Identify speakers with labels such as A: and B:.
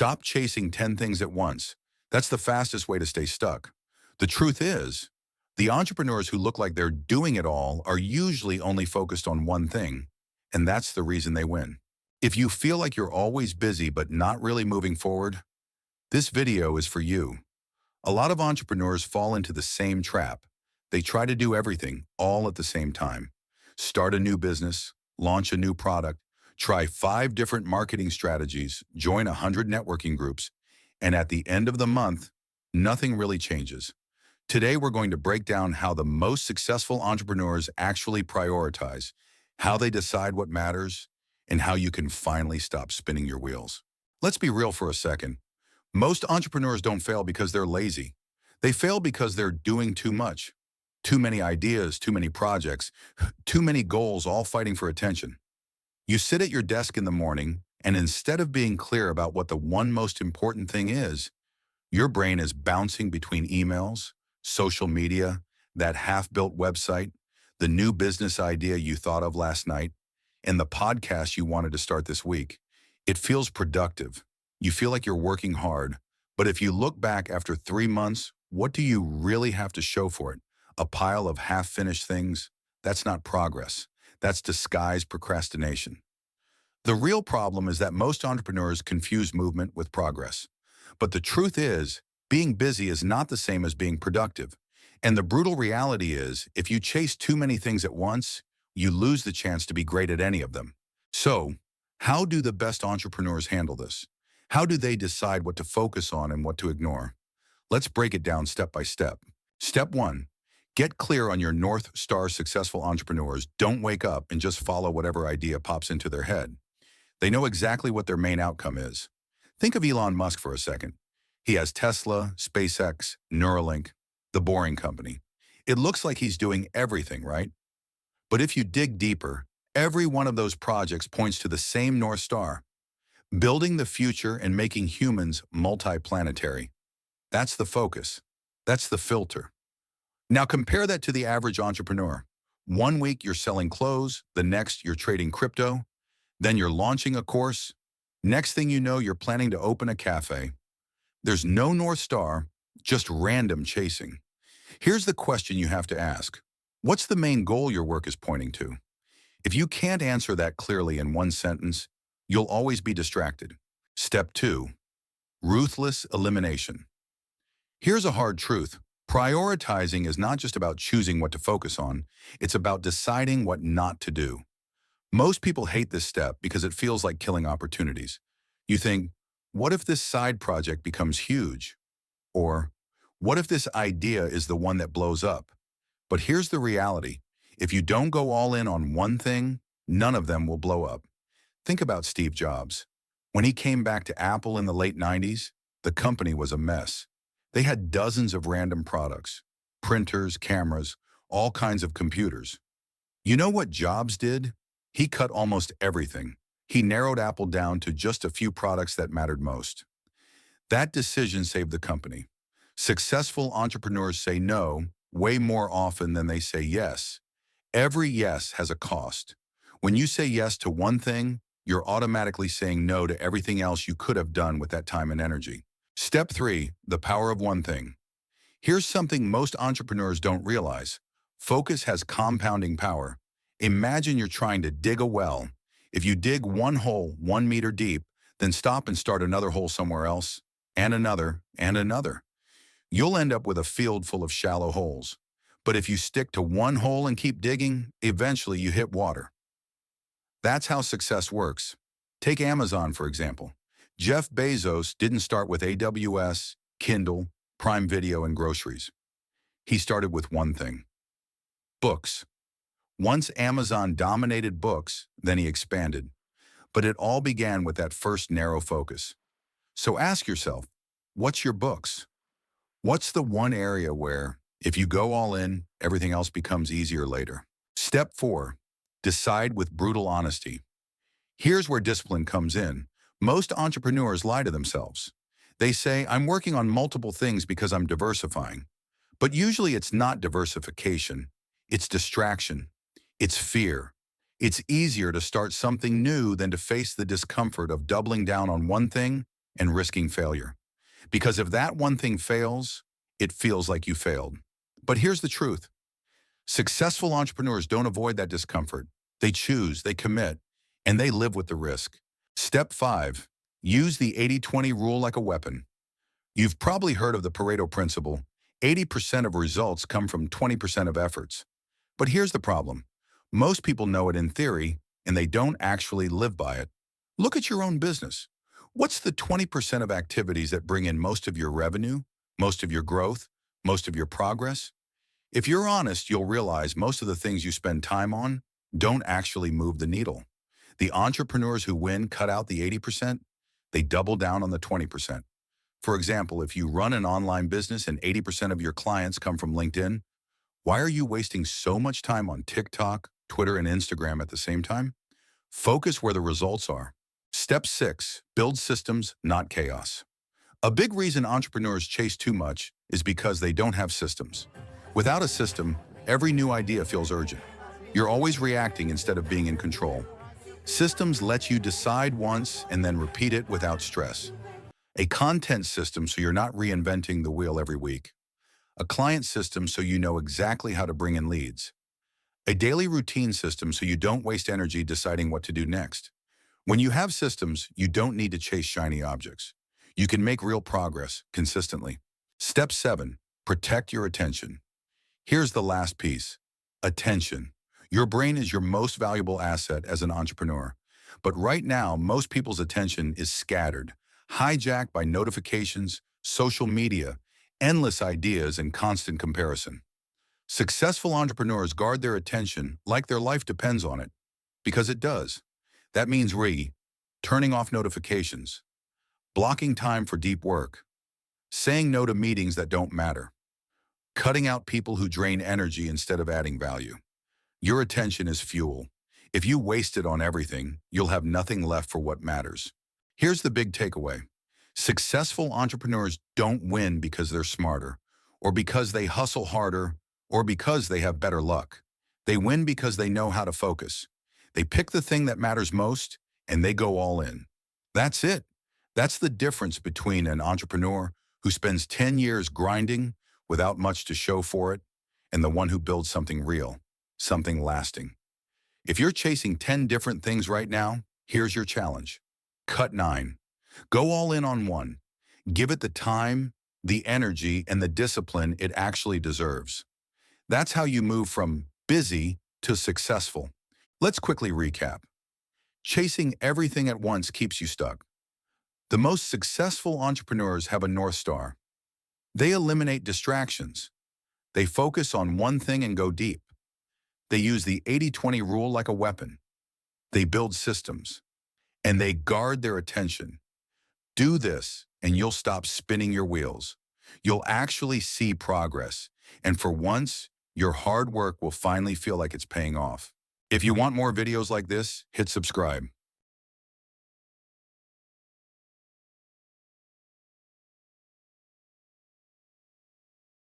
A: Stop chasing 10 things at once. That's the fastest way to stay stuck. The truth is, the entrepreneurs who look like they're doing it all are usually only focused on one thing, and that's the reason they win. If you feel like you're always busy but not really moving forward, this video is for you. A lot of entrepreneurs fall into the same trap. They try to do everything all at the same time. Start a new business, launch a new product, try 5 different marketing strategies, join 100 networking groups, and at the end of the month, nothing really changes. Today, we're going to break down how the most successful entrepreneurs actually prioritize, how they decide what matters, and how you can finally stop spinning your wheels. Let's be real for a second. Most entrepreneurs don't fail because they're lazy. They fail because they're doing too much. Too many ideas, too many projects, too many goals all fighting for attention. You sit at your desk in the morning, and instead of being clear about what the one most important thing is, your brain is bouncing between emails, social media, that half-built website, the new business idea you thought of last night, and the podcast you wanted to start this week. It feels productive. You feel like you're working hard. But if you look back after 3 months, what do you really have to show for it? A pile of half-finished things? That's not progress. That's disguised procrastination. The real problem is that most entrepreneurs confuse movement with progress. But the truth is, being busy is not the same as being productive. And the brutal reality is, if you chase too many things at once, you lose the chance to be great at any of them. So, how do the best entrepreneurs handle this? How do they decide what to focus on and what to ignore? Let's break it down step by step. Step 1. Get clear on your North Star. Successful entrepreneurs don't wake up and just follow whatever idea pops into their head. They know exactly what their main outcome is. Think of Elon Musk for a second. He has Tesla, SpaceX, Neuralink, the Boring Company. It looks like he's doing everything, right? But if you dig deeper, every one of those projects points to the same North Star: building the future and making humans multiplanetary. That's the focus. That's the filter. Now compare that to the average entrepreneur. One week you're selling clothes, the next you're trading crypto, then you're launching a course. Next thing you know, you're planning to open a cafe. There's no North Star, just random chasing. Here's the question you have to ask. What's the main goal your work is pointing to? If you can't answer that clearly in one sentence, you'll always be distracted. Step 2. Ruthless elimination. Here's a hard truth. Prioritizing is not just about choosing what to focus on, it's about deciding what not to do. Most people hate this step because it feels like killing opportunities. You think, what if this side project becomes huge? Or, what if this idea is the one that blows up? But here's the reality. If you don't go all in on one thing, none of them will blow up. Think about Steve Jobs. When he came back to Apple in the late 90s, the company was a mess. They had dozens of random products, printers, cameras, all kinds of computers. You know what Jobs did? He cut almost everything. He narrowed Apple down to just a few products that mattered most. That decision saved the company. Successful entrepreneurs say no way more often than they say yes. Every yes has a cost. When you say yes to one thing, you're automatically saying no to everything else you could have done with that time and energy. Step 3, the power of one thing. Here's something most entrepreneurs don't realize. Focus has compounding power. Imagine you're trying to dig a well. If you dig one hole 1 meter deep, then stop and start another hole somewhere else, and another, and another. You'll end up with a field full of shallow holes. But if you stick to one hole and keep digging, eventually you hit water. That's how success works. Take Amazon, for example. Jeff Bezos didn't start with AWS, Kindle, Prime Video, and groceries. He started with one thing: books. Once Amazon dominated books, then he expanded. But it all began with that first narrow focus. So ask yourself, what's your books? What's the one area where, if you go all in, everything else becomes easier later? Step 4, decide with brutal honesty. Here's where discipline comes in. Most entrepreneurs lie to themselves. They say, I'm working on multiple things because I'm diversifying. But usually it's not diversification. It's distraction. It's fear. It's easier to start something new than to face the discomfort of doubling down on one thing and risking failure. Because if that one thing fails, it feels like you failed. But here's the truth. Successful entrepreneurs don't avoid that discomfort. They choose, they commit, and they live with the risk. Step 5. Use the 80-20 rule like a weapon. You've probably heard of the Pareto principle. 80% of results come from 20% of efforts. But here's the problem. Most people know it in theory, and they don't actually live by it. Look at your own business. What's the 20% of activities that bring in most of your revenue, most of your growth, most of your progress? If you're honest, you'll realize most of the things you spend time on don't actually move the needle. The entrepreneurs who win cut out the 80%, they double down on the 20%. For example, if you run an online business and 80% of your clients come from LinkedIn, why are you wasting so much time on TikTok, Twitter, and Instagram at the same time? Focus where the results are. Step 6. Build systems, not chaos. A big reason entrepreneurs chase too much is because they don't have systems. Without a system, every new idea feels urgent. You're always reacting instead of being in control. Systems let you decide once and then repeat it without stress. A content system so you're not reinventing the wheel every week. A client system so you know exactly how to bring in leads. A daily routine system so you don't waste energy deciding what to do next. When you have systems, you don't need to chase shiny objects. You can make real progress consistently. Step 7. Protect your attention. Here's the last piece. Attention. Your brain is your most valuable asset as an entrepreneur. But right now, most people's attention is scattered, hijacked by notifications, social media, endless ideas, and constant comparison. Successful entrepreneurs guard their attention like their life depends on it, because it does. That means turning off notifications, blocking time for deep work, saying no to meetings that don't matter, cutting out people who drain energy instead of adding value. Your attention is fuel. If you waste it on everything, you'll have nothing left for what matters. Here's the big takeaway. Successful entrepreneurs don't win because they're smarter, or because they hustle harder, or because they have better luck. They win because they know how to focus. They pick the thing that matters most, and they go all in. That's it. That's the difference between an entrepreneur who spends 10 years grinding without much to show for it, and the one who builds something real, something lasting. If you're chasing 10 different things right now, here's your challenge. Cut 9. Go all in on one. Give it the time, the energy, and the discipline it actually deserves. That's how you move from busy to successful. Let's quickly recap. Chasing everything at once keeps you stuck. The most successful entrepreneurs have a North Star. They eliminate distractions. They focus on one thing and go deep. They use the 80-20 rule like a weapon. They build systems. And they guard their attention. Do this, and you'll stop spinning your wheels. You'll actually see progress. And for once, your hard work will finally feel like it's paying off. If you want more videos like this, hit subscribe.